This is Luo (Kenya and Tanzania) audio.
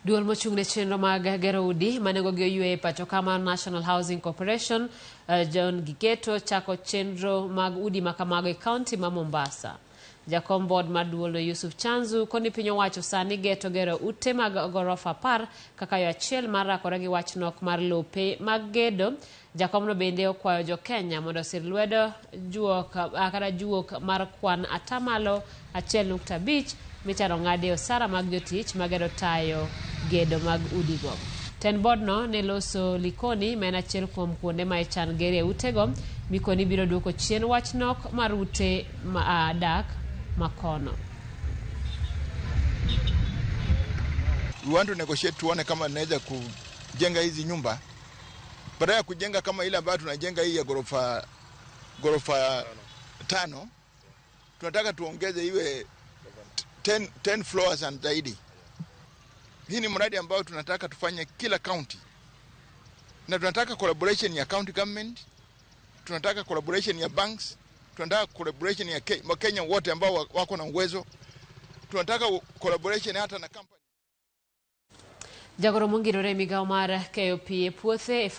Duol mochung'ne chenro mag gero udi manengogi oyue pacho kama National Housing Corporation John Gigeto chako chenro mag udi makamago e kaonti ma Mombasa. Jakom board mar duolno Yusuf Chanzu koni piny owacho sani geto gero ute mag gorofa 10 kaka yo achiel mar rakore gi wach nok mar lope mag gedo. Jakomno bende okwayo jo Kenya mondo sir lwedo juok mar kwan atamalo 1.5 michano ng'ade osara mag jotich magero tayo gedo mag udigo. Ten board no ne loso Likoni ma en achiel kuom kuonde ma ichan gerie utego mikoni biro duoko chien wach nok mar ute dak makono. We want to negotiate tuone kama naweza kujenga hizi nyumba badala ya kujenga kama ile ambayo tunajenga hii ya gorofa 5, tunataka tuongeze iwe 10 floors and zaidi. Hii ni mradi ambao tunataka tufanye kila county. Na tunataka collaboration ya county government, tunataka collaboration ya banks, tunataka collaboration ya Kenya wote ambao wako na uwezo. Tunataka collaboration hata na company. Jagoro mongirore migao mar KOP puothe